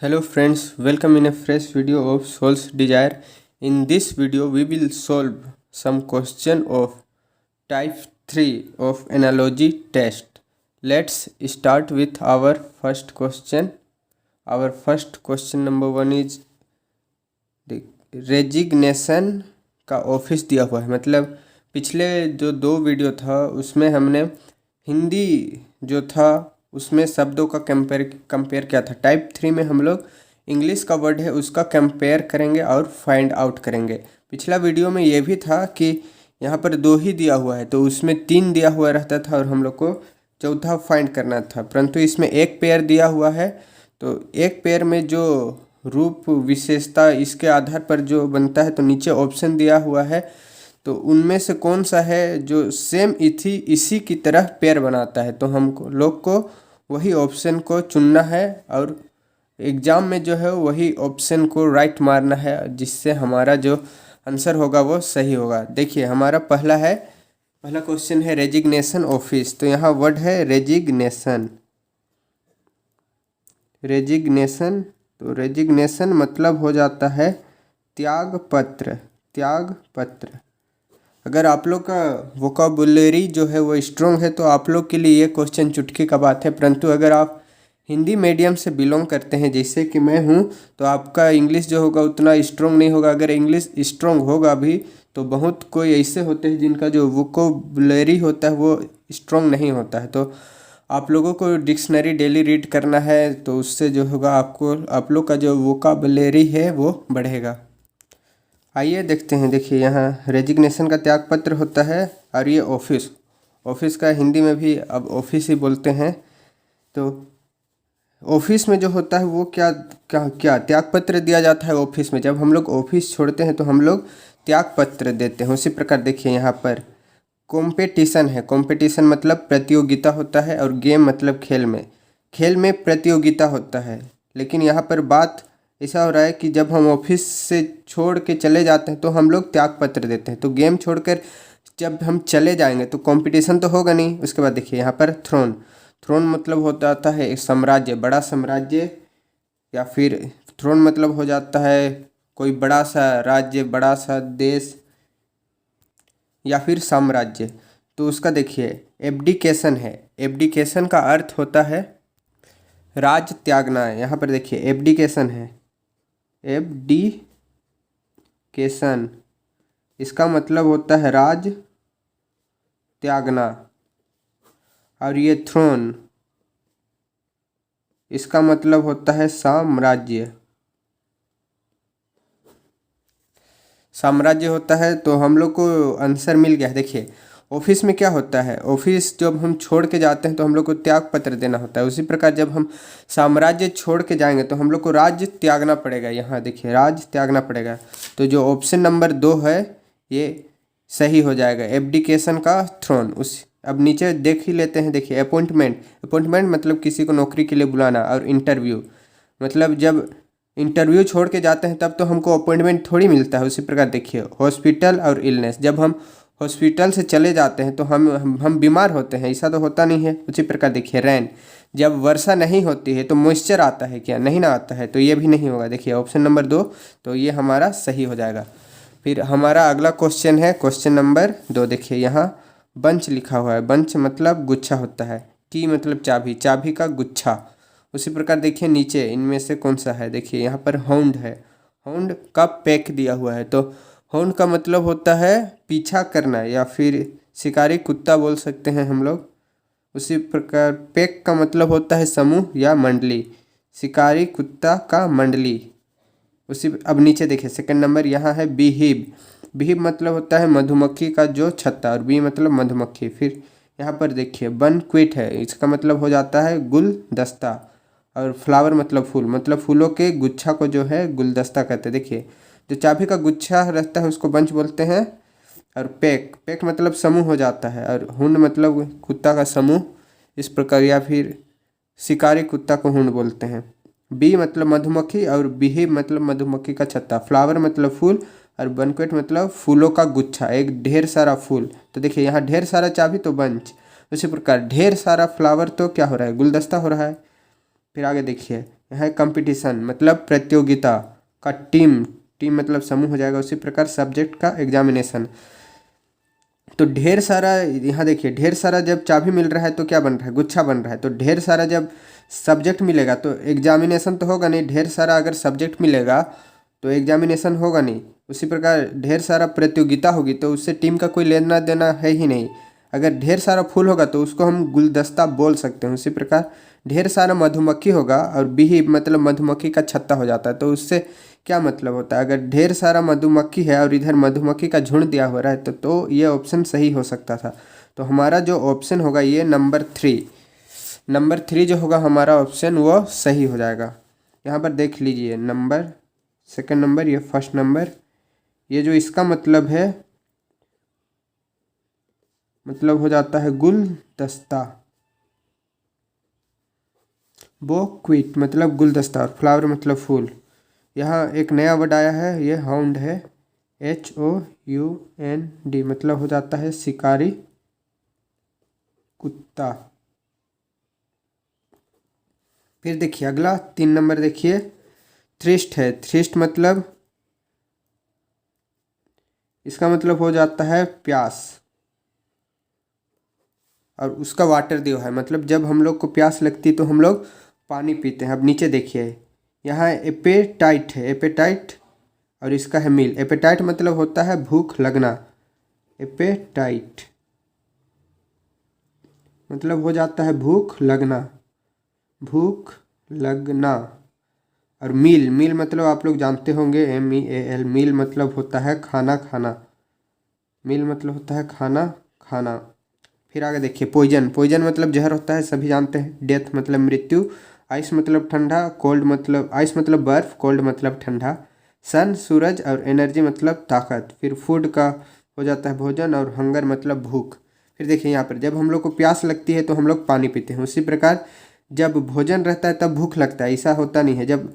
Hello friends, welcome in a fresh video of Soul's Desire. In this video, we will solve some question of type 3 of analogy test. Let's start with our first question. Our first question number 1 is resignation का office दिया हुआ है। मतलब पिछले जो 2 video था उसमें हमने हिंदी जो था उसमें शब्दों का कंपेयर किया था। टाइप 3 में हम लोग इंग्लिश का वर्ड है उसका कंपेयर करेंगे और फाइंड आउट करेंगे। पिछला वीडियो में ये भी था कि यहाँ पर 2 ही दिया हुआ है तो उसमें 3 दिया हुआ रहता था और हम लोग को चौथा फाइंड करना था, परंतु इसमें एक पेयर दिया हुआ है। तो एक पेयर में जो रूप विशेषता इसके आधार पर जो बनता है, तो नीचे ऑप्शन दिया हुआ है, तो उनमें से कौन सा है जो सेम इसी की तरह पेयर बनाता है। तो हमको लोग को वही ऑप्शन को चुनना है और एग्ज़ाम में जो है वही ऑप्शन को राइट मारना है, जिससे हमारा जो आंसर होगा वो सही होगा। देखिए हमारा पहला क्वेश्चन है रेजिग्नेशन ऑफिस। तो यहाँ वर्ड है रेजिग्नेशन। तो रेजिग्नेशन मतलब हो जाता है त्याग पत्र। अगर आप लोग का वोकाबुलरी जो है वो स्ट्रॉन्ग है तो आप लोग के लिए ये क्वेश्चन चुटकी का बात है, परंतु अगर आप हिंदी मीडियम से बिलोंग करते हैं जैसे कि मैं हूँ तो आपका इंग्लिश जो होगा उतना स्ट्रॉन्ग नहीं होगा। अगर इंग्लिश स्ट्रॉन्ग होगा भी तो बहुत कोई ऐसे होते हैं जिनका जो वोकाबुलरी होता है वो स्ट्रॉन्ग नहीं होता है। तो आप लोगों को डिक्शनरी डेली रीड करना है, तो उससे जो होगा आप लोग का जो वोकाबुलरी है वो बढ़ेगा। आइए देखते हैं। देखिए यहाँ रेजिग्नेशन का त्यागपत्र होता है और ये ऑफिस का हिंदी में भी अब ऑफिस ही बोलते हैं। तो ऑफिस में जो होता है वो क्या त्यागपत्र दिया जाता है ऑफिस में। जब हम लोग ऑफिस छोड़ते हैं तो हम लोग त्यागपत्र देते हैं। उसी प्रकार देखिए यहाँ पर कंपटीशन है। कंपटीशन मतलब प्रतियोगिता होता है और गेम मतलब खेल में प्रतियोगिता होता है। लेकिन यहाँ पर बात ऐसा हो रहा है कि जब हम ऑफिस से छोड़ के चले जाते हैं तो हम लोग त्यागपत्र देते हैं। तो गेम छोड़कर जब हम चले जाएंगे तो कंपटीशन तो होगा नहीं। उसके बाद देखिए यहाँ पर थ्रोन मतलब हो जाता है एक साम्राज्य, बड़ा साम्राज्य, या फिर थ्रोन मतलब हो जाता है कोई बड़ा सा राज्य, बड़ा सा देश या फिर साम्राज्य। तो उसका देखिए एब्डिकेशन है। एब्डिकेशन का अर्थ होता है राज त्यागना है। यहाँ पर देखिए एब्डिकेशन है, एब्डिकेशन इसका मतलब होता है राज त्यागना। और ये थ्रोन इसका मतलब होता है साम्राज्य होता है। तो हम लोग को आंसर मिल गया है। देखिए ऑफिस में क्या होता है, ऑफिस जब हम छोड़ के जाते हैं तो हम लोग को त्याग पत्र देना होता है। उसी प्रकार जब हम साम्राज्य छोड़ के जाएंगे तो हम लोग को राज्य त्यागना पड़ेगा। यहाँ देखिए राज त्यागना पड़ेगा। तो जो ऑप्शन नंबर 2 है ये सही हो जाएगा, एब्डिकेशन का थ्रोन। अब नीचे देख ही लेते हैं। देखिए अपॉइंटमेंट मतलब किसी को नौकरी के लिए बुलाना, और इंटरव्यू मतलब जब इंटरव्यू छोड़ के जाते हैं तब तो हमको अपॉइंटमेंट थोड़ी मिलता है। उसी प्रकार देखिए हॉस्पिटल और इलनेस, जब हम हॉस्पिटल से चले जाते हैं तो हम बीमार होते हैं, ऐसा तो होता नहीं है। उसी प्रकार देखिए रैन, जब वर्षा नहीं होती है तो मॉइस्चर आता है क्या, नहीं ना आता है, तो ये भी नहीं होगा। देखिए ऑप्शन नंबर 2 तो ये हमारा सही हो जाएगा। फिर हमारा अगला क्वेश्चन है क्वेश्चन नंबर 2। देखिए यहाँ बंच लिखा हुआ है। बंच मतलब गुच्छा होता है। की मतलब चाबी का गुच्छा। उसी प्रकार देखिए नीचे इनमें से कौन सा है। देखिए यहाँ पर हाउंड है, हाउंड का पैक दिया हुआ है। तो हाउंड का मतलब होता है पीछा करना, या फिर शिकारी कुत्ता बोल सकते हैं हम लोग। उसी प्रकार पैक का मतलब होता है समूह या मंडली, शिकारी कुत्ता का मंडली। अब नीचे देखिए सेकंड नंबर यहाँ है बीहिब मतलब होता है मधुमक्खी का जो छत्ता, और बी मतलब मधुमक्खी। फिर यहाँ पर देखिए बनक्वेट है, इसका मतलब हो जाता है गुलदस्ता, और फ्लावर मतलब फूल, मतलब फूलों के गुच्छा को जो है गुलदस्ता कहते हैं। देखिए जो चाबी का गुच्छा रहता है उसको बंच बोलते हैं। और पैक मतलब समूह हो जाता है, और हुंड मतलब कुत्ता का समूह, इस प्रकार। या फिर शिकारी कुत्ता को हुंड बोलते हैं। बी मतलब मधुमक्खी, और बीहिब मतलब मधुमक्खी का छत्ता, फ्लावर मतलब फूल, और बनक्वेट मतलब फूलों का गुच्छा, एक ढेर सारा फूल। तो देखिए यहाँ ढेर सारा चाबी तो बंच, उसी प्रकार ढेर सारा फ्लावर तो क्या हो रहा है, गुलदस्ता हो रहा है। फिर आगे देखिए यहाँ है कंपटीशन मतलब प्रतियोगिता का, टीम टीम मतलब समूह हो जाएगा। उसी प्रकार सब्जेक्ट का एग्जामिनेशन। तो ढेर सारा, यहाँ देखिए ढेर सारा जब चाबी मिल रहा है तो क्या बन रहा है, गुच्छा बन रहा है। तो ढेर सारा जब सब्जेक्ट मिलेगा तो एग्जामिनेशन तो होगा नहीं, ढेर सारा अगर सब्जेक्ट मिलेगा तो एग्जामिनेशन होगा नहीं। उसी प्रकार ढेर सारा प्रतियोगिता होगी तो उससे टीम का कोई लेना देना है ही नहीं। अगर ढेर सारा फूल होगा तो उसको हम गुलदस्ता बोल सकते हैं। उसी प्रकार ढेर सारा मधुमक्खी होगा और बिही मतलब मधुमक्खी का छत्ता हो जाता है। तो उससे क्या मतलब होता है, अगर ढेर सारा मधुमक्खी है और इधर मधुमक्खी का झुंड दिया हो रहा है तो ये ऑप्शन सही हो सकता था। तो हमारा जो ऑप्शन होगा ये नंबर 3 जो होगा हमारा ऑप्शन वो सही हो जाएगा। यहाँ पर देख लीजिए नंबर, सेकंड नंबर, ये फर्स्ट नंबर, ये जो इसका मतलब है, मतलब हो जाता है गुलदस्ता। बोक्विट मतलब गुलदस्ता और फ्लावर मतलब फूल। यहाँ एक नया वर्ड आया है, ये हाउंड है, HOUND मतलब हो जाता है शिकारी कुत्ता। फिर देखिए अगला 3 नंबर देखिए, थ्रिस्ट है। थ्रिस्ट मतलब, इसका मतलब हो जाता है प्यास और उसका वाटर दिया है, मतलब जब हम लोग को प्यास लगती है तो हम लोग पानी पीते हैं। अब नीचे देखिए यहाँ एपेटाइट है, एपेटाइट और इसका है मील। एपेटाइट मतलब होता है भूख लगना, एपेटाइट मतलब हो जाता है भूख लगना, भूख लगना। और मील, मील मतलब आप लोग जानते होंगे, MEAL, मील मतलब होता है खाना खाना, मील मतलब होता है खाना खाना। फिर आगे देखिए पॉइजन, पॉइजन मतलब जहर होता है, सभी जानते हैं। डेथ मतलब मृत्यु। आइस मतलब ठंडा, कोल्ड मतलब, आइस मतलब बर्फ, कोल्ड मतलब ठंडा। सन सूरज और एनर्जी मतलब ताकत। फिर फूड का हो जाता है भोजन और हंगर मतलब भूख। फिर देखिए यहाँ पर जब हम लोग को प्यास लगती है तो हम लोग पानी पीते हैं। उसी प्रकार जब भोजन रहता है तब भूख लगता है, ऐसा होता नहीं है। जब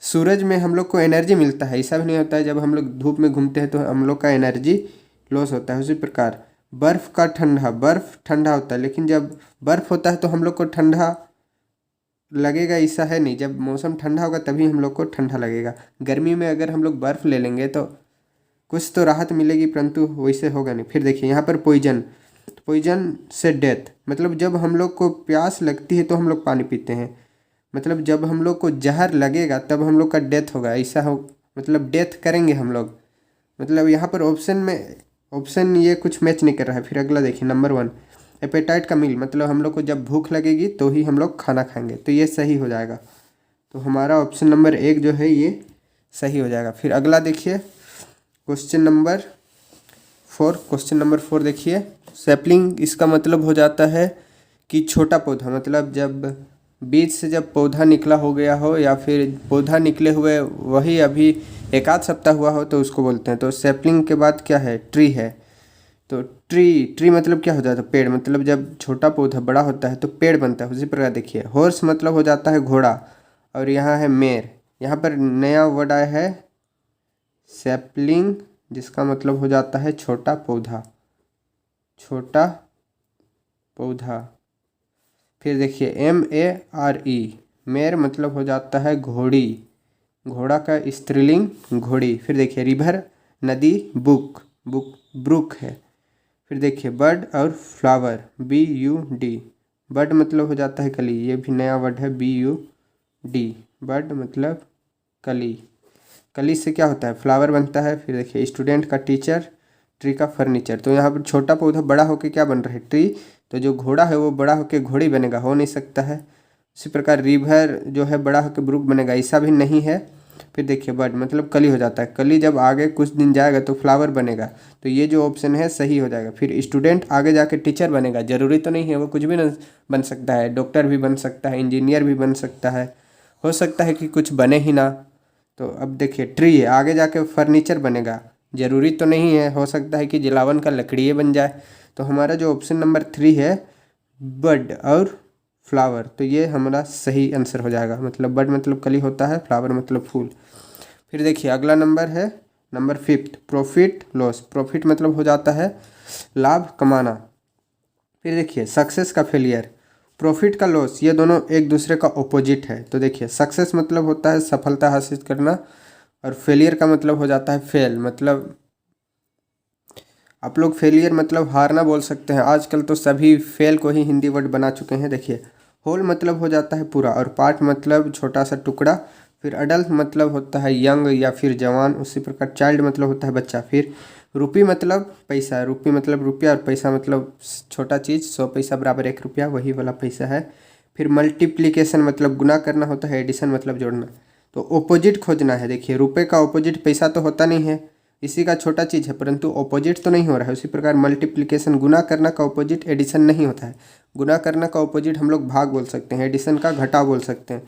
सूरज में हम लोग को एनर्जी मिलता है, ऐसा भी नहीं होता है। जब हम लोग धूप में घूमते हैं तो हम लोग का एनर्जी लॉस होता है। उसी प्रकार बर्फ़ का ठंडा, बर्फ़ ठंडा होता है, लेकिन जब बर्फ़ होता है तो हम लोग को ठंडा लगेगा, ऐसा है नहीं। जब मौसम ठंडा होगा तभी हम लोग को ठंडा लगेगा। गर्मी में अगर हम लोग बर्फ़ ले लेंगे तो कुछ तो राहत मिलेगी, परंतु वैसे होगा नहीं। फिर देखिए यहाँ पर पॉइजन, पॉइजन से डेथ मतलब जब हम लोग को प्यास लगती है तो हम लोग पानी पीते हैं, मतलब जब हम लोग को जहर लगेगा तब हम लोग का डेथ होगा, ऐसा हो, मतलब डेथ करेंगे हम लोग। मतलब यहाँ पर ऑप्शन में, ऑप्शन ये कुछ मैच नहीं कर रहा है। फिर अगला देखिए नंबर 1, एपेटाइट का मील मतलब हम लोग को जब भूख लगेगी तो ही हम लोग खाना खाएंगे, तो ये सही हो जाएगा। तो हमारा ऑप्शन नंबर 1 जो है ये सही हो जाएगा। फिर अगला देखिए क्वेश्चन नंबर 4, क्वेश्चन नंबर 4 देखिए, सैपलिंग इसका मतलब हो जाता है कि छोटा पौधा, मतलब जब बीज से जब पौधा निकला हो गया हो या फिर पौधा निकले हुए वही अभी एक आध सप्ताह हुआ हो तो उसको बोलते हैं। तो सैपलिंग के बाद क्या है, ट्री है। तो ट्री मतलब क्या हो जाता है, पेड़। मतलब जब छोटा पौधा बड़ा होता है तो पेड़ बनता है। उसी प्रकार देखिए हॉर्स मतलब हो जाता है घोड़ा और यहाँ है मेर। यहाँ पर नया वर्ड आया है सैपलिंग, जिसका मतलब हो जाता है छोटा पौधा, छोटा पौधा। फिर देखिए MARE, मेर मतलब हो जाता है घोड़ी, घोड़ा का स्त्रीलिंग घोड़ी। फिर देखिए रिवर नदी, ब्रुक है। फिर देखिए बर्ड और फ्लावर, BUD, बर्ड मतलब हो जाता है कली, ये भी नया वर्ड है BUD, बर्ड मतलब कली। कली से क्या होता है, फ्लावर बनता है। फिर देखिए स्टूडेंट का टीचर, ट्री का फर्नीचर। तो यहाँ पर छोटा पौधा बड़ा होकर क्या बन रहा है, ट्री। तो जो घोड़ा है वो बड़ा होकर घोड़ी बनेगा, हो नहीं सकता है। इसी प्रकार रिवर जो है बड़ा होकर ब्रुक बनेगा, ऐसा भी नहीं है। फिर देखिए बर्ड मतलब कली हो जाता है, कली जब आगे कुछ दिन जाएगा तो फ्लावर बनेगा, तो ये जो ऑप्शन है सही हो जाएगा। फिर स्टूडेंट आगे जाके टीचर बनेगा, जरूरी तो नहीं है, वो कुछ भी न बन सकता है, डॉक्टर भी बन सकता है, इंजीनियर भी बन सकता है, हो सकता है कि कुछ बने ही ना। तो अब देखिए ट्री है, आगे जाके फर्नीचर बनेगा, जरूरी तो नहीं है, हो सकता है कि जलावन का लकड़ी बन जाए। तो हमारा जो ऑप्शन नंबर 3 है बर्ड और फ्लावर, तो ये हमारा सही आंसर हो जाएगा। मतलब बर्ड मतलब कली होता है, फ्लावर मतलब फूल। फिर देखिए अगला नंबर है नंबर 5, प्रॉफिट लॉस। प्रॉफिट मतलब हो जाता है लाभ कमाना। फिर देखिए सक्सेस का फेलियर, प्रॉफिट का लॉस, ये दोनों एक दूसरे का ऑपोजिट है। तो देखिए सक्सेस मतलब होता है सफलता हासिल करना, और फेलियर का मतलब हो जाता है फेल। मतलब आप लोग फेलियर मतलब हारना बोल सकते हैं, आजकल तो सभी फेल को ही हिंदी वर्ड बना चुके हैं। देखिए होल मतलब हो जाता है पूरा, और पार्ट मतलब छोटा सा टुकड़ा, फिर अडल्ट मतलब होता है यंग या फिर जवान, उसी प्रकार चाइल्ड मतलब होता है बच्चा, फिर रुपी मतलब पैसा, रुपी मतलब रुपया, और पैसा मतलब छोटा चीज़, 100 पैसा बराबर 1 रुपया, वही वाला पैसा है। फिर मल्टीप्लिकेशन मतलब गुना करना होता है, एडिशन मतलब जोड़ना। तो ओपोजिट खोजना है। देखिए रुपये का ओपोजिट पैसा तो होता नहीं है, इसी का छोटा चीज़ है, परंतु ऑपोजिट तो नहीं हो रहा है। उसी प्रकार मल्टीप्लिकेशन गुना करना का ऑपोजिट एडिशन नहीं होता है। गुना करना का ऑपोजिट हम लोग भाग बोल सकते हैं, एडिशन का घटा बोल सकते हैं।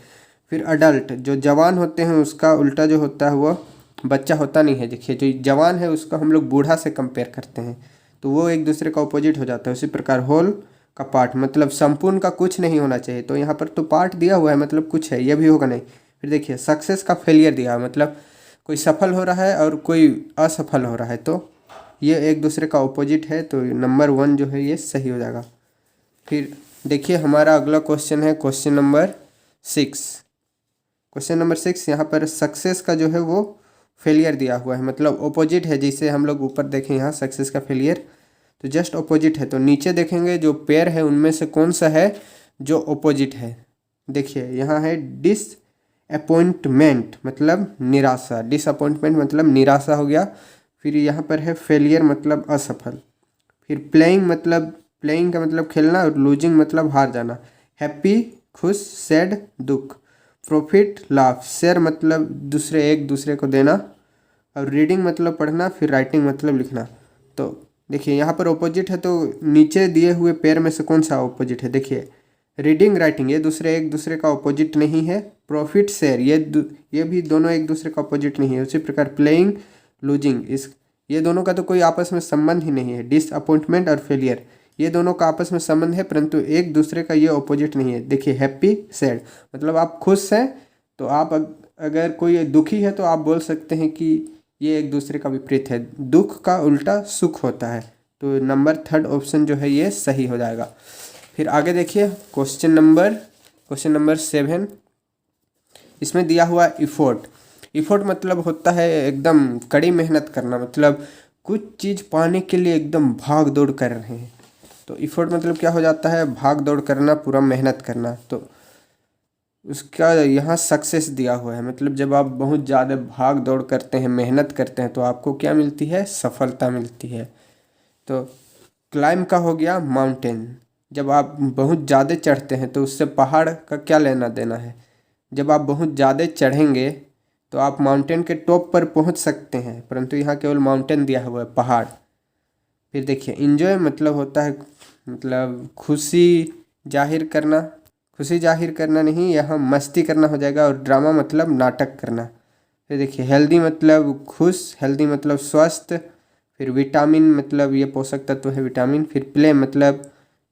फिर अडल्ट जो जवान होते हैं उसका उल्टा जो होता है वो बच्चा होता नहीं है। देखिए जो जवान है उसका हम लोग बूढ़ा से कंपेयर करते हैं, तो वो एक दूसरे का ऑपोजिट हो जाता है। उसी प्रकार होल का पार्ट मतलब संपूर्ण का कुछ नहीं होना चाहिए, तो यहाँ पर तो पार्ट दिया हुआ है मतलब कुछ है, ये भी होगा नहीं। फिर देखिए सक्सेस का फेलियर दिया है, मतलब कोई सफल हो रहा है और कोई असफल हो रहा है, तो ये एक दूसरे का ऑपोजिट है, तो नंबर 1 जो है ये सही हो जाएगा। फिर देखिए हमारा अगला क्वेश्चन है क्वेश्चन नंबर 6। क्वेश्चन नंबर 6 यहाँ पर सक्सेस का जो है वो फेलियर दिया हुआ है, मतलब ऑपोजिट है। जैसे हम लोग ऊपर देखें यहाँ सक्सेस का फेलियर तो जस्ट ऑपोजिट है, तो नीचे देखेंगे जो पेयर है उनमें से कौन सा है जो ऑपोजिट है। देखिए यहाँ है डिसअपॉइंटमेंट मतलब निराशा, डिसअपॉइंटमेंट मतलब निराशा हो गया। फिर यहाँ पर है फेलियर मतलब असफल। फिर प्लेइंग मतलब प्लेइंग का मतलब खेलना, और लूजिंग मतलब हार जाना। हैप्पी खुश, सैड दुख। प्रॉफिट लाभ, शेयर मतलब दूसरे एक दूसरे को देना, और रीडिंग मतलब पढ़ना, फिर राइटिंग मतलब लिखना। तो देखिए यहाँ पर ऑपोजिट है, तो नीचे दिए हुए पेयर में से कौन सा ऑपोजिट है। देखिए रीडिंग राइटिंग ये दूसरे एक दूसरे का ऑपोजिट नहीं है। प्रॉफिट शेयर ये भी दोनों एक दूसरे का ऑपोजिट नहीं है। उसी प्रकार प्लेइंग लूजिंग ये दोनों का तो कोई आपस में संबंध ही नहीं है। डिसअपॉइंटमेंट और फेलियर ये दोनों का आपस में संबंध है, परंतु एक दूसरे का ये ऑपोजिट नहीं है। देखिए हैप्पी सैड मतलब आप खुश हैं, तो आप अगर कोई दुखी है तो आप बोल सकते हैं कि ये एक दूसरे का विपरीत है। दुख का उल्टा सुख होता है, तो नंबर 3 ऑप्शन जो है ये सही हो जाएगा। फिर आगे देखिए क्वेश्चन नंबर 7। इसमें दिया हुआ इफोर्ट मतलब होता है एकदम कड़ी मेहनत करना, मतलब कुछ चीज़ पाने के लिए एकदम भाग दौड़ कर रहे हैं। तो इफोर्ट मतलब क्या हो जाता है, भाग दौड़ करना, पूरा मेहनत करना। तो उसका यहाँ सक्सेस दिया हुआ है, मतलब जब आप बहुत ज़्यादा भाग दौड़ करते हैं, मेहनत करते हैं, तो आपको क्या मिलती है, सफलता मिलती है। तो क्लाइम का हो गया माउंटेन, जब आप बहुत ज़्यादा चढ़ते हैं तो उससे पहाड़ का क्या लेना देना है। जब आप बहुत ज़्यादा चढ़ेंगे तो आप माउंटेन के टॉप पर पहुंच सकते हैं, परंतु यहाँ केवल माउंटेन दिया हुआ है, पहाड़। फिर देखिए इंजॉय मतलब होता है मतलब खुशी जाहिर करना नहीं, यहाँ मस्ती करना हो जाएगा। और ड्रामा मतलब नाटक करना। फिर देखिए हेल्दी मतलब खुश, हेल्दी मतलब स्वस्थ। फिर विटामिन मतलब ये पोषक तत्व है विटामिन। फिर प्ले मतलब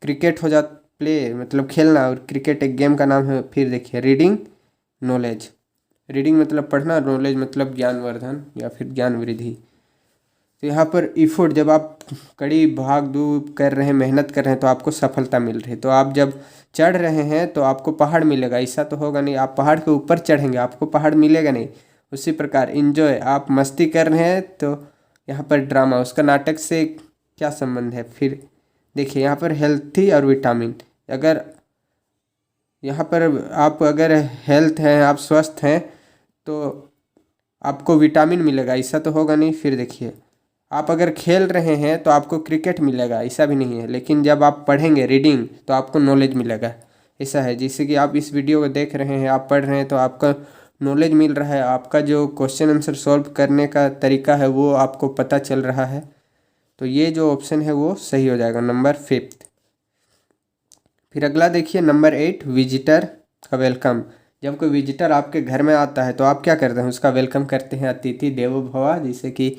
क्रिकेट हो जाता, प्ले मतलब खेलना, और क्रिकेट एक गेम का नाम है। फिर देखिए रीडिंग नॉलेज, रीडिंग मतलब पढ़ना, नॉलेज मतलब ज्ञानवर्धन या फिर ज्ञान वृद्धि। तो यहाँ पर इफोर्ट जब आप कड़ी भाग दौड़ कर रहे हैं, मेहनत कर रहे हैं, तो आपको सफलता मिल रही है। तो आप जब चढ़ रहे हैं तो आपको पहाड़ मिलेगा, ऐसा तो होगा नहीं। आप पहाड़ के ऊपर चढ़ेंगे आपको पहाड़ मिलेगा नहीं। उसी प्रकार इंजॉय आप मस्ती कर रहे हैं, तो यहाँ पर ड्रामा उसका नाटक से क्या संबंध है। फिर देखिए यहाँ पर हेल्थी और विटामिन, अगर यहाँ पर आप अगर हेल्थ हैं, आप स्वस्थ हैं, तो आपको विटामिन मिलेगा, ऐसा तो होगा नहीं। फिर देखिए आप अगर खेल रहे हैं तो आपको क्रिकेट मिलेगा, ऐसा भी नहीं है। लेकिन जब आप पढ़ेंगे रीडिंग तो आपको नॉलेज मिलेगा, ऐसा है। जैसे कि आप इस वीडियो को देख रहे हैं, आप पढ़ रहे हैं, तो आपका नॉलेज मिल रहा है, आपका जो क्वेश्चन आंसर सॉल्व करने का तरीका है वो आपको पता चल रहा है। तो ये जो ऑप्शन है वो सही हो जाएगा, नंबर 5। फिर अगला देखिए नंबर 8, विजिटर का वेलकम। जब कोई विजिटर आपके घर में आता है तो आप क्या करते हैं, उसका वेलकम करते हैं, अतिथि देवो भव। जैसे कि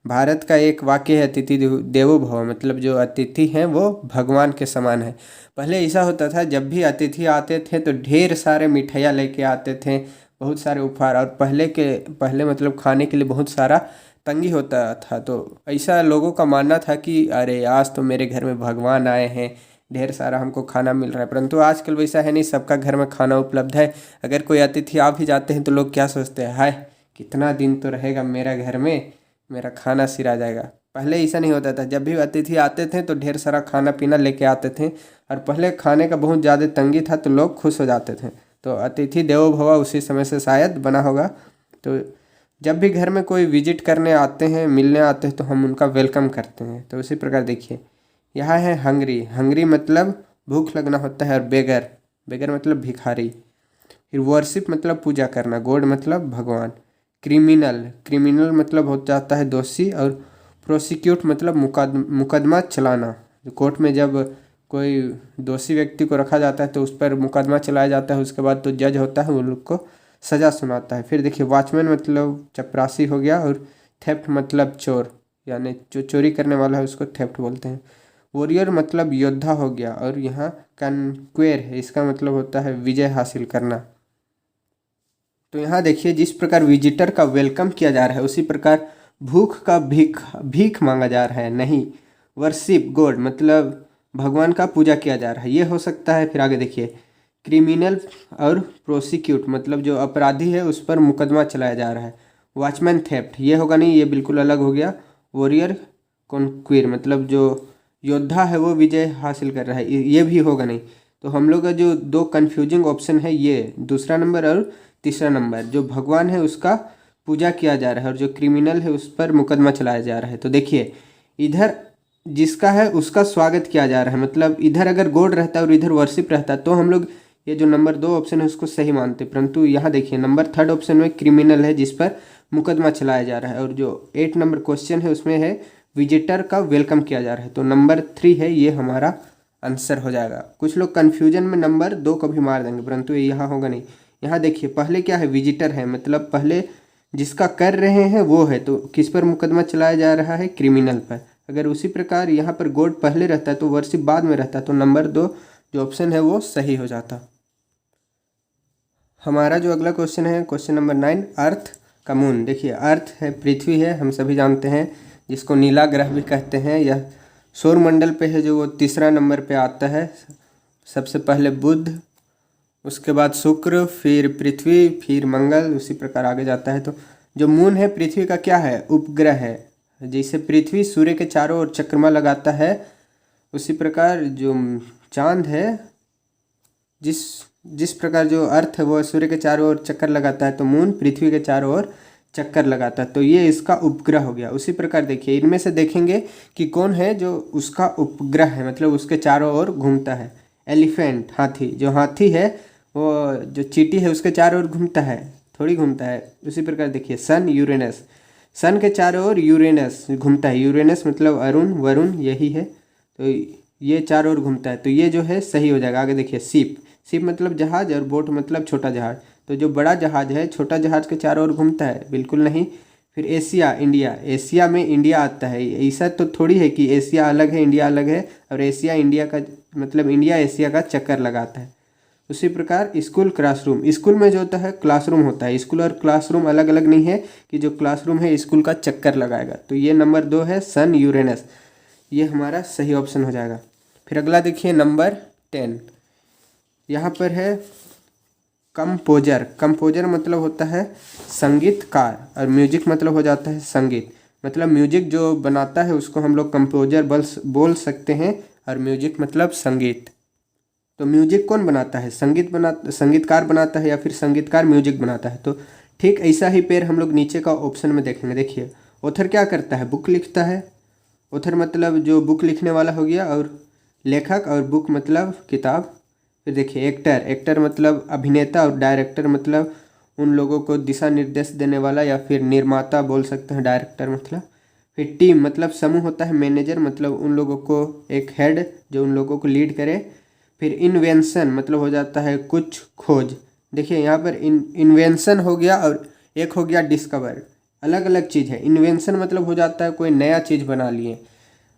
भारत का एक वाक्य है, अतिथि देवो भव, मतलब जो अतिथि हैं वो भगवान के समान है। पहले ऐसा होता था, जब भी अतिथि आते थे तो ढेर सारे मिठाइयाँ लेके आते थे, बहुत सारे उपहार, और पहले मतलब खाने के लिए बहुत सारा तंगी होता था। तो ऐसा लोगों का मानना था कि अरे आज तो मेरे घर में भगवान आए हैं, ढेर सारा हमको खाना मिल रहा है। परंतु आजकल वैसा है नहीं, सबका घर में खाना उपलब्ध है। अगर कोई अतिथि आ भी जाते हैं तो लोग क्या सोचते हैं, हाय कितना दिन तो रहेगा मेरा घर में, मेरा खाना सिरा जाएगा। पहले ऐसा नहीं होता था, जब भी अतिथि आते थे तो ढेर सारा खाना पीना लेके आते थे, और पहले खाने का बहुत ज़्यादा तंगी था तो लोग खुश हो जाते थे। तो अतिथि देवो भव उसी समय से शायद बना होगा। तो जब भी घर में कोई विजिट करने आते हैं, मिलने आते हैं, तो हम उनका वेलकम करते हैं। तो उसी प्रकार देखिए यहाँ है हंगरी। हंगरी मतलब भूख लगना होता है, और बेगर, बेगर मतलब भिखारी। फिर वर्शिप मतलब पूजा करना, गॉड मतलब भगवान। क्रिमिनल, क्रिमिनल मतलब हो जाता है दोषी, और प्रोसिक्यूट मतलब मुकदमा चलाना। कोर्ट में जब कोई दोषी व्यक्ति को रखा जाता है तो उस पर मुकदमा चलाया जाता है, उसके बाद तो जज होता है वो लोग को सज़ा सुनाता है। फिर देखिए वॉचमैन मतलब चपरासी हो गया, और थेफ्ट मतलब चोर, यानी जो चोरी करने वाला है उसको थेफ्ट बोलते हैं। वॉरियर मतलब योद्धा हो गया, और यहाँ कन्क्वेर है, इसका मतलब होता है विजय हासिल करना। तो यहाँ देखिए जिस प्रकार विजिटर का वेलकम किया जा रहा है, उसी प्रकार भूख का भीख भीख मांगा जा रहा है। नहीं, वर्शिप गॉड मतलब भगवान का पूजा किया जा रहा है, ये हो सकता है। फिर आगे देखिए क्रिमिनल और प्रोसिक्यूट मतलब जो अपराधी है उस पर मुकदमा चलाया जा रहा है। वॉचमैन थेफ्ट ये होगा नहीं, ये बिल्कुल अलग हो गया। वॉरियर कॉन्क्वीर मतलब जो योद्धा है वो विजय हासिल कर रहा है, ये भी होगा नहीं। तो हम लोग का जो दो कन्फ्यूजिंग ऑप्शन है, ये दूसरा नंबर और तीसरा नंबर, जो भगवान है उसका पूजा किया जा रहा है और जो क्रिमिनल है उस पर मुकदमा चलाया जा रहा है। तो देखिए इधर जिसका है उसका स्वागत किया जा रहा है, मतलब इधर अगर गॉड रहता और इधर वर्शिप रहता तो हम लोग ये जो नंबर 2 ऑप्शन है उसको सही मानते। परंतु यहाँ देखिए नंबर 3 ऑप्शन में क्रिमिनल है जिस पर मुकदमा चलाया जा रहा है, और जो 8 नंबर क्वेश्चन है उसमें है विजिटर का वेलकम किया जा रहा है। तो नंबर 3 है ये हमारा आंसर हो जाएगा। कुछ लोग कन्फ्यूजन में नंबर 2 को भी मार देंगे, परंतु ये यहाँ होगा नहीं। यहाँ देखिए पहले क्या है, विजिटर है, मतलब पहले जिसका कर रहे हैं वो है, तो किस पर मुकदमा चलाया जा रहा है, क्रिमिनल पर। अगर उसी प्रकार यहाँ पर गॉड पहले रहता है तो वर्शिप बाद में रहता है, तो नंबर 2 जो ऑप्शन है वो सही हो जाता। हमारा जो अगला क्वेश्चन है क्वेश्चन नंबर 9, अर्थ का मून। देखिए अर्थ है, पृथ्वी है, हम सभी जानते हैं, जिसको नीला ग्रह भी कहते हैं। यह सौरमंडल पे है, जो वो तीसरा नंबर पे आता है। सबसे पहले बुध, उसके बाद शुक्र, फिर पृथ्वी, फिर मंगल, उसी प्रकार आगे जाता है। तो जो मून है पृथ्वी का क्या है, उपग्रह है। जैसे पृथ्वी सूर्य के चारों ओर चक्रमा लगाता है, उसी प्रकार जो चांद है, जिस प्रकार जो अर्थ है वो सूर्य के चारों ओर चक्कर लगाता है, तो मून पृथ्वी के चारों ओर चक्कर लगाता है। तो ये इसका उपग्रह हो गया। उसी प्रकार देखिए इनमें से देखेंगे कि कौन है जो उसका उपग्रह है, मतलब उसके चारों ओर घूमता है। एलिफेंट हाथी, जो हाथी है वो जो चींटी है उसके चारों ओर घूमता है, थोड़ी घूमता है। उसी प्रकार देखिए सन यूरेनस, सन के चारों ओर यूरेनस घूमता है। यूरेनस मतलब अरुण, वरुण यही है, तो ये चारों ओर घूमता है। तो ये जो है सही हो जाएगा। आगे देखिए शिप, शिप मतलब जहाज, और बोट मतलब छोटा जहाज। तो जो बड़ा जहाज है छोटा जहाज के चारों ओर घूमता है, बिल्कुल नहीं। फिर एशिया, इंडिया, एशिया में इंडिया आता है। ऐसा तो थोड़ी है कि एशिया अलग है इंडिया अलग है, और एशिया इंडिया का मतलब इंडिया एशिया का चक्कर लगाता है। उसी प्रकार स्कूल, क्लासरूम, स्कूल में जो होता है क्लासरूम होता है। स्कूल और क्लासरूम अलग अलग नहीं है कि जो क्लासरूम है स्कूल का चक्कर लगाएगा। तो ये नंबर 2 है सन यूरेनस, ये हमारा सही ऑप्शन हो जाएगा। फिर अगला देखिए नंबर 10, यहाँ पर है कंपोजर। कंपोजर मतलब होता है संगीतकार, और म्यूजिक मतलब हो जाता है संगीत। मतलब म्यूजिक जो बनाता है उसको हम लोग कंपोजर बोल सकते हैं, और म्यूजिक मतलब संगीत। तो म्यूजिक कौन बनाता है, संगीतकार बनाता है, या फिर संगीतकार म्यूजिक बनाता है। तो ठीक ऐसा ही पेड़ हम लोग नीचे का ऑप्शन में देखेंगे। देखिए ऑथर क्या करता है, बुक लिखता है। ऑथर मतलब जो बुक लिखने वाला हो गया, और लेखक, और बुक मतलब किताब। फिर देखिए एक्टर, एक्टर मतलब अभिनेता, और डायरेक्टर मतलब उन लोगों को दिशा निर्देश देने वाला, या फिर निर्माता बोल सकते हैं डायरेक्टर मतलब। फिर टीम मतलब समूह होता है। मैनेजर मतलब उन लोगों को एक हेड जो उन लोगों को लीड करे। फिर इन्वेंशन मतलब हो जाता है कुछ खोज। देखिए यहाँ पर इन्वेंशन हो गया, और एक हो गया डिस्कवर, अलग अलग चीज़ है। इन्वेंशन मतलब हो जाता है कोई नया चीज़ बना लिए,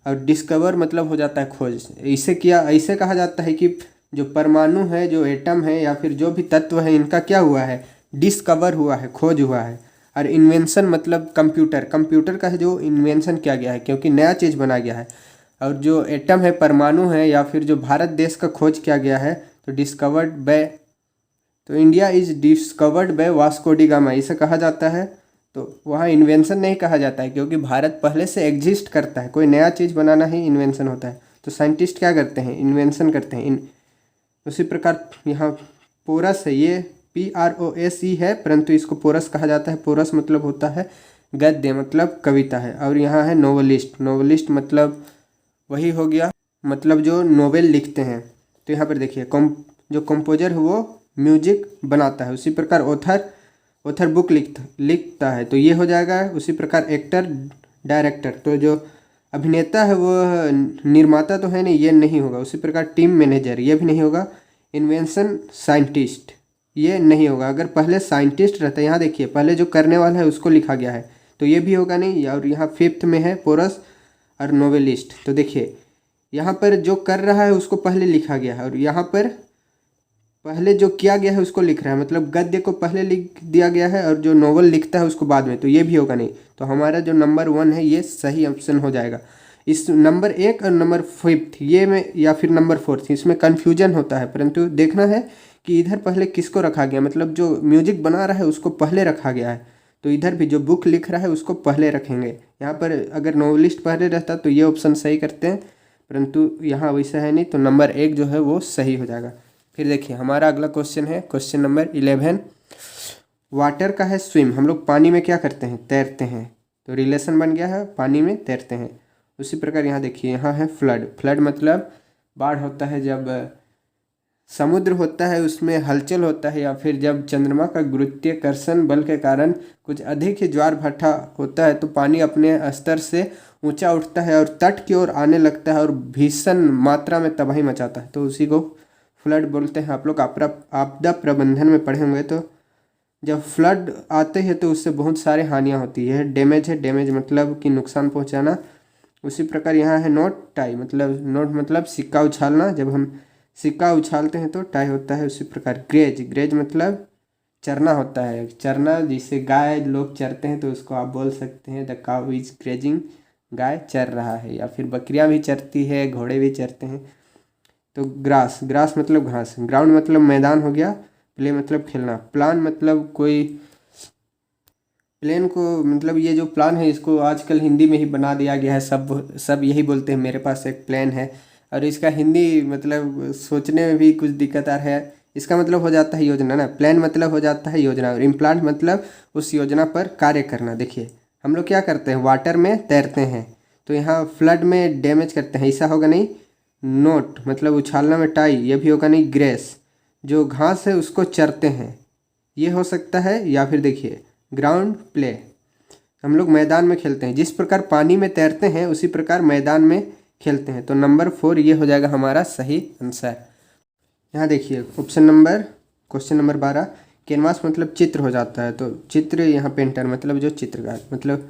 और डिस्कवर मतलब हो जाता है खोज। ऐसे कहा जाता है कि जो परमाणु है, जो एटम है, या फिर जो भी तत्व है, इनका क्या हुआ है, डिस्कवर हुआ है, खोज हुआ है। और इन्वेंशन मतलब कंप्यूटर, कंप्यूटर का है जो इन्वेंशन किया गया है क्योंकि नया चीज़ बना गया है। और जो एटम है, परमाणु है, या फिर जो भारत देश का खोज किया गया है तो डिस्कवर्ड बाय, तो India is discovered by Vasco D gamma, इसे कहा जाता है। तो वहाँ इन्वेंशन नहीं कहा जाता है, क्योंकि भारत पहले से एग्जिस्ट करता है, कोई नया चीज़ बनाना ही इन्वेंशन होता है। तो साइंटिस्ट क्या करते हैं, इन्वेंशन करते हैं। उसी प्रकार यहाँ पोरस है, ये PROSE है, परंतु इसको पोरस कहा जाता है। पोरस मतलब होता है गद्य, मतलब कविता है। और यहाँ है नोवेलिस्ट, नोवेलिस्ट मतलब वही हो गया, मतलब जो नोवेल लिखते हैं। तो यहाँ पर देखिए जो कंपोजर है वो म्यूजिक बनाता है। उसी प्रकार ऑथर बुक लिखता है, तो ये हो जाएगा। उसी प्रकार एक्टर डायरेक्टर, तो जो अभिनेता है वो निर्माता तो है नहीं, ये नहीं होगा। उसी प्रकार टीम मैनेजर, ये भी नहीं होगा। इन्वेंशन साइंटिस्ट, ये नहीं होगा। अगर पहले साइंटिस्ट रहता है, यहाँ देखिए पहले जो करने वाला है उसको लिखा गया है, तो ये भी होगा नहीं। और यहाँ 5th में है पोरस और नोवेलिस्ट। तो देखिए यहाँ पर जो कर रहा है उसको पहले लिखा गया है, और यहाँ पर पहले जो किया गया है उसको लिख रहा है, मतलब गद्य को पहले लिख दिया गया है और जो नोवेल लिखता है उसको बाद में, तो ये भी होगा नहीं। तो हमारा जो नंबर 1 है ये सही ऑप्शन हो जाएगा। इस नंबर 1 और नंबर 5 ये में, या फिर नंबर 4 इसमें कन्फ्यूजन होता है, परंतु देखना है कि इधर पहले किसको रखा गया, मतलब जो म्यूजिक बना रहा है उसको पहले रखा गया है। तो इधर भी जो बुक लिख रहा है उसको पहले रखेंगे। यहाँ पर अगर नोवेलिस्ट पहले रहता तो ये ऑप्शन सही करते हैं, परंतु यहाँ वैसा है नहीं, तो नंबर 1 जो है वो सही हो जाएगा। फिर देखिए हमारा अगला क्वेश्चन है, क्वेश्चन नंबर 11। वाटर का है स्विम, हम लोग पानी में क्या करते हैं, तैरते हैं। तो रिलेशन बन गया है, पानी में तैरते हैं। उसी प्रकार यहाँ देखिए, यहाँ है फ्लड। फ्लड मतलब बाढ़ होता है, जब समुद्र होता है उसमें हलचल होता है, या फिर जब चंद्रमा का गुरुत्वाकर्षण बल के कारण कुछ अधिक ही ज्वार भाटा होता है, तो पानी अपने स्तर से ऊंचा उठता है और तट की ओर आने लगता है और भीषण मात्रा में तबाही मचाता है। तो उसी को फ्लड बोलते हैं। आप लोग आपदा प्रबंधन में पढ़े होंगे। तो जब फ्लड आते हैं तो उससे बहुत सारे हानियाँ होती है। डैमेज है, डैमेज मतलब कि नुकसान पहुंचाना। उसी प्रकार यहाँ है नोट टाई, मतलब नोट मतलब सिक्का उछालना, जब हम सिक्का उछालते हैं तो टाई होता है। उसी प्रकार ग्रेज, ग्रेज मतलब चरना होता है, चरना जिसे गाय लोग चरते हैं तो उसको आप बोल सकते हैं द काउ इज ग्रेजिंग, गाय चर रहा है। या फिर बकरियां भी चरती है, घोड़े भी चरते हैं। तो ग्रास, ग्रास मतलब घास। ग्राउंड मतलब मैदान हो गया। प्ले मतलब खेलना। प्लान मतलब कोई, प्लेन को मतलब ये जो प्लान है इसको आजकल हिंदी में ही बना दिया गया है, सब यही बोलते हैं मेरे पास एक प्लान है, और इसका हिंदी मतलब सोचने में भी कुछ दिक्कत आ रहा है। इसका मतलब हो जाता है योजना ना, प्लान मतलब हो जाता है योजना, और इम्प्लांट मतलब उस योजना पर कार्य करना। देखिए हम लोग क्या करते हैं, वाटर में तैरते हैं, तो यहाँ फ्लड में डैमेज करते हैं, ऐसा होगा नहीं। नोट मतलब उछालना में टाई, ये भी होगा नहीं। ग्रेस जो घास है उसको चरते हैं, ये हो सकता है। या फिर देखिए ग्राउंड प्ले, हम लोग मैदान में खेलते हैं। जिस प्रकार पानी में तैरते हैं उसी प्रकार मैदान में खेलते हैं। तो नंबर 4 ये हो जाएगा हमारा सही आंसर। यहाँ देखिए option number, question number 12। Canvas मतलब चित्र हो जाता है, तो चित्र यहाँ पेंटर मतलब जो चित्रकार, मतलब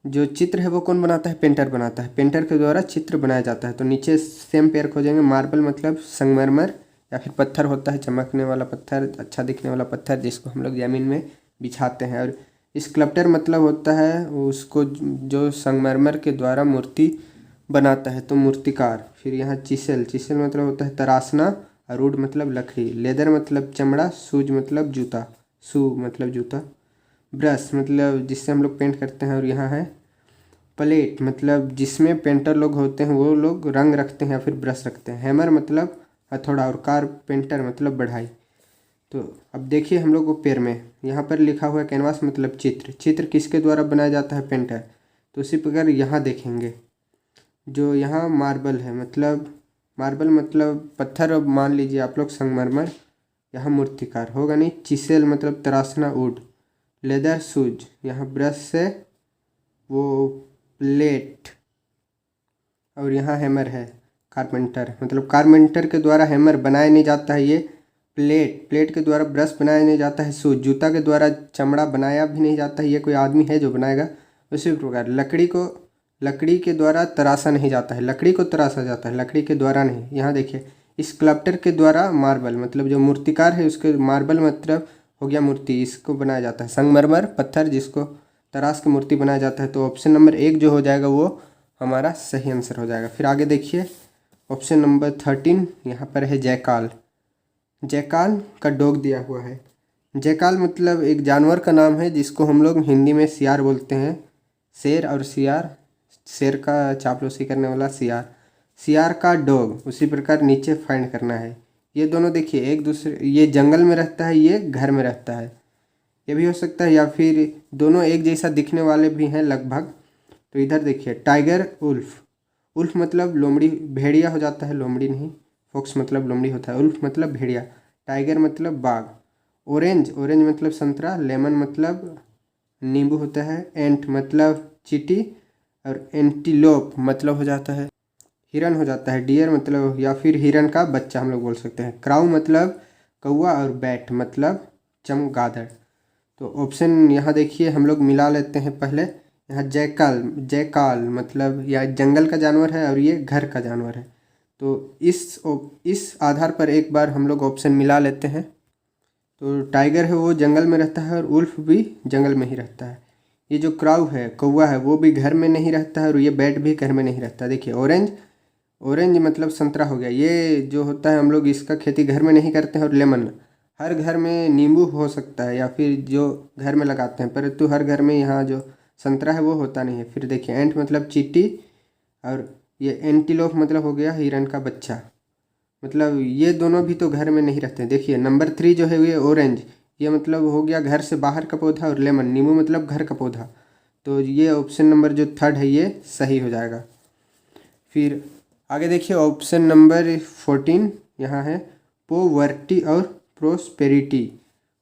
जो चित्र है वो कौन बनाता है, पेंटर बनाता है। पेंटर के द्वारा चित्र बनाया जाता है। तो नीचे सेम पेयर खोजेंगे। मार्बल मतलब संगमरमर या फिर पत्थर होता है, चमकने वाला पत्थर, अच्छा दिखने वाला पत्थर, जिसको हम लोग ज़मीन में बिछाते हैं। और स्कल्प्टर मतलब होता है उसको जो संगमरमर के द्वारा मूर्ति बनाता है, तो मूर्तिकार। फिर यहाँ चिसेल, चिसेल मतलब होता है तराशना। और वुड मतलब लकड़ी। लेदर मतलब चमड़ा। शूज मतलब जूता, शू मतलब जूता। ब्रश मतलब जिससे हम लोग पेंट करते हैं। और यहाँ है प्लेट मतलब जिसमें पेंटर लोग होते हैं वो लोग रंग रखते हैं या फिर ब्रश रखते हैं। हैमर मतलब हथौड़ा। और कारपेंटर मतलब बढ़ाई। तो अब देखिए हम लोग को पेड़ में यहाँ पर लिखा हुआ है कैनवास मतलब चित्र। चित्र किसके द्वारा बनाया जाता है, पेंटर। तो उसी प्रकार यहाँ देखेंगे जो यहाँ मार्बल है, मतलब मार्बल मतलब पत्थर। अब मान लीजिए आप लोग संगमरमर, यहाँ मूर्तिकार होगा नहीं। चिसेल मतलब तराशना, वुड। लेदर शूज, यहाँ ब्रश से वो प्लेट। और यहाँ हैमर है कारपेंटर, मतलब कारपेंटर के द्वारा हैमर बनाया नहीं जाता है। ये प्लेट के द्वारा ब्रश बनाया नहीं जाता है। शूज, जूता के द्वारा चमड़ा बनाया भी नहीं जाता है, ये कोई आदमी है जो बनाएगा। उसी प्रकार लकड़ी के द्वारा तराशा नहीं जाता है, लकड़ी को तराशा जाता है, लकड़ी के द्वारा नहीं। यहाँ देखिए स्कल्प्टर के द्वारा मार्बल मतलब जो मूर्तिकार है उसके, मार्बल मतलब हो गया मूर्ति, इसको बनाया जाता है। संगमरमर पत्थर जिसको तराश के मूर्ति बनाया जाता है। तो ऑप्शन नंबर 1 जो हो जाएगा वो हमारा सही आंसर हो जाएगा। फिर आगे देखिए ऑप्शन नंबर 13, यहाँ पर है जयकाल। जयकाल का डॉग दिया हुआ है। जयकाल मतलब एक जानवर का नाम है जिसको हम लोग हिंदी में सियार बोलते हैं। शेर और सियार, शेर का चापलूसी करने वाला सियार, सियार का डॉग, उसी प्रकार नीचे फाइंड करना है। ये दोनों देखिए एक दूसरे, ये जंगल में रहता है, ये घर में रहता है, ये भी हो सकता है, या फिर दोनों एक जैसा दिखने वाले भी हैं लगभग। तो इधर देखिए टाइगर उल्फ, उल्फ मतलब लोमड़ी, भेड़िया हो जाता है, लोमड़ी नहीं, फॉक्स मतलब लोमड़ी होता है, उल्फ मतलब भेड़िया, टाइगर मतलब बाघ। ऑरेंज, ऑरेंज मतलब संतरा, लेमन मतलब नींबू होता है, एंट मतलब चींटी, और एंटीलोप मतलब हो जाता है हिरन हो जाता है, डियर मतलब या फिर हिरन का बच्चा हम लोग बोल सकते हैं, क्राउ मतलब कौवा, और बैट मतलब चमगादड़। तो ऑप्शन यहाँ देखिए हम लोग मिला लेते हैं पहले। यहाँ जयकाल, जयकाल मतलब या जंगल का जानवर है और ये घर का जानवर है। तो इस आधार पर एक बार हम लोग ऑप्शन मिला लेते हैं। तो टाइगर है वो जंगल में रहता है और उल्फ भी जंगल में ही रहता है। ये जो क्राउ है, कौवा है, वो भी घर में नहीं रहता है और ये बैट भी घर में नहीं रहता। देखिए ऑरेंज, ऑरेंज मतलब संतरा हो गया, ये जो होता है हम लोग इसका खेती घर में नहीं करते हैं। और लेमन, हर घर में नींबू हो सकता है या फिर जो घर में लगाते हैं, परंतु हर घर में यहाँ जो संतरा है वो होता नहीं है। फिर देखिए एंट मतलब चींटी, और ये एंटीलोप मतलब हो गया हिरन का बच्चा, मतलब ये दोनों भी तो घर में नहीं रहते। देखिए नंबर 3 जो है ये ऑरेंज, ये मतलब हो गया घर से बाहर का पौधा, और लेमन नींबू मतलब घर का पौधा। तो ये ऑप्शन नंबर जो 3 है ये सही हो जाएगा। फिर आगे देखिए ऑप्शन नंबर 14, यहाँ है पोवर्टी और प्रोस्पेरिटी।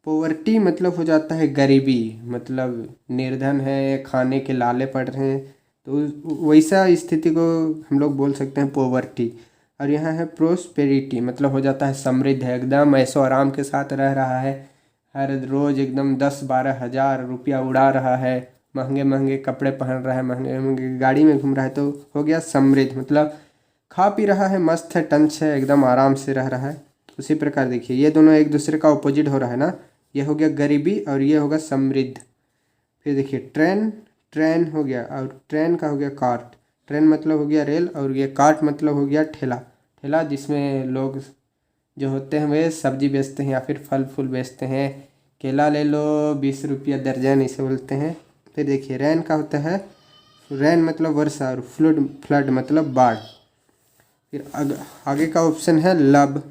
पोवर्टी मतलब हो जाता है गरीबी, मतलब निर्धन है, खाने के लाले पड़ रहे हैं, तो वैसा स्थिति को हम लोग बोल सकते हैं पोवर्टी। और यहाँ है प्रोस्पेरिटी मतलब हो जाता है समृद्ध है, एकदम ऐशो आराम के साथ रह रहा है, हर रोज़ एकदम 10-12 हज़ार रुपया उड़ा रहा है, महंगे महंगे कपड़े पहन रहा है, महंगे महंगे गाड़ी में घूम रहा है, तो हो गया समृद्ध, मतलब खा पी रहा है, मस्त है, टंच है, एकदम आराम से रह रहा है। उसी प्रकार देखिए ये दोनों एक दूसरे का ऑपोजिट हो रहा है ना, ये हो गया गरीबी और ये होगा समृद्ध। फिर देखिए ट्रेन, ट्रेन हो गया और ट्रेन का हो गया कार्ट, ट्रेन मतलब हो गया रेल, और ये कार्ट मतलब हो गया ठेला, ठेला जिसमें लोग जो होते हैं वे सब्जी बेचते हैं या फिर फल फूल बेचते हैं। केला ले लो 20 रुपया दर्जन, इसे बोलते हैं। फिर देखिए रैन का होता है, रैन मतलब वर्षा, और फ्लड, फ्लड मतलब बाढ़। फिर आगे का ऑप्शन है लब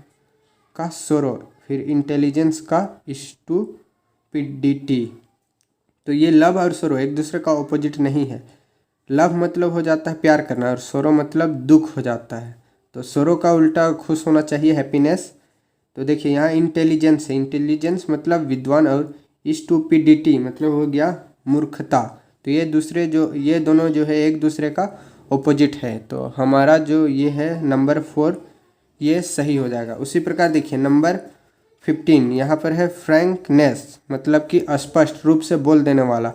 का सोरो, फिर इंटेलिजेंस का स्टूपिडिटी। तो ये लव और सोरो एक दूसरे का ऑपोजिट नहीं है। लव मतलब हो जाता है प्यार करना, और सोरो मतलब दुख हो जाता है। तो सोरो का उल्टा खुश होना चाहिए, हैप्पीनेस। तो देखिए यहाँ इंटेलिजेंस है, इंटेलिजेंस मतलब विद्वान, और स्टूपिडिटी मतलब हो गया मूर्खता। तो ये दोनों जो है एक दूसरे का ऑपोजिट है। तो हमारा जो ये है नंबर 4 ये सही हो जाएगा। उसी प्रकार देखिए नंबर 15 यहाँ पर है फ्रैंकनेस मतलब कि स्पष्ट रूप से बोल देने वाला,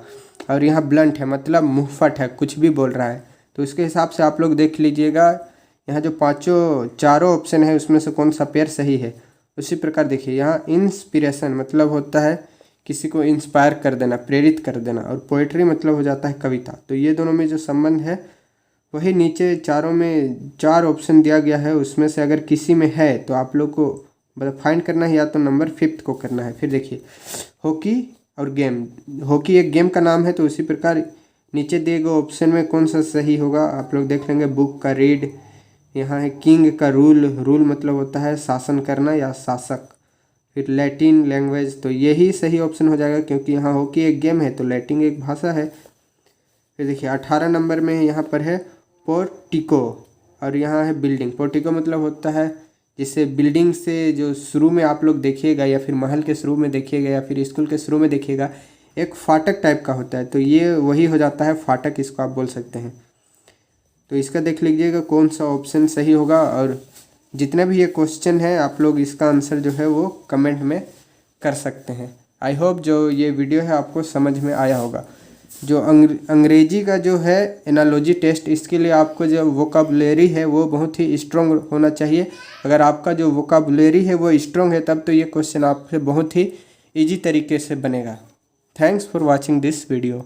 और यहाँ ब्लंट है मतलब मुंहफट है, कुछ भी बोल रहा है। तो इसके हिसाब से आप लोग देख लीजिएगा यहाँ जो चारों ऑप्शन है उसमें से कौन सा पेयर सही है। उसी प्रकार देखिए यहाँ इंस्पिरेशन मतलब होता है किसी को इंस्पायर कर देना, प्रेरित कर देना, और पोइट्री मतलब हो जाता है कविता। तो ये दोनों में जो संबंध है वही नीचे चारों में 4 ऑप्शन दिया गया है, उसमें से अगर किसी में है तो आप लोग को मतलब फाइंड करना है, या तो नंबर 5 को करना है। फिर देखिए हॉकी और गेम, हॉकी एक गेम का नाम है, तो उसी प्रकार नीचे दिए गए ऑप्शन में कौन सा सही होगा आप लोग देख लेंगे। बुक का रीड, यहाँ है किंग का रूल, रूल मतलब होता है शासन करना या शासक। फिर लैटिन लैंग्वेज, तो यही सही ऑप्शन हो जाएगा क्योंकि यहाँ हॉकी एक गेम है तो लैटिन एक भाषा है। फिर देखिए 18 नंबर में यहाँ पर है पोर्टिको, और यहाँ है बिल्डिंग। पोर्टिको मतलब होता है जिसे बिल्डिंग से जो शुरू में आप लोग देखिएगा, या फिर महल के शुरू में देखिएगा, या फिर स्कूल के शुरू में देखिएगा, एक फाटक टाइप का होता है, तो ये वही हो जाता है फाटक, इसको आप बोल सकते हैं। तो इसका देख लीजिएगा कौन सा ऑप्शन सही होगा, और जितने भी ये क्वेश्चन है आप लोग इसका आंसर जो है वो कमेंट में कर सकते हैं। आई होप जो ये वीडियो है आपको समझ में आया होगा। जो अंग्रेजी का जो है एनालॉजी टेस्ट, इसके लिए आपको जो वोकाबुलरी है वो बहुत ही स्ट्रॉन्ग होना चाहिए। अगर आपका जो वोकाबुलरी है वो स्ट्रॉन्ग है तब तो ये क्वेश्चन आपसे बहुत ही ईजी तरीके से बनेगा। Thanks for watching this video.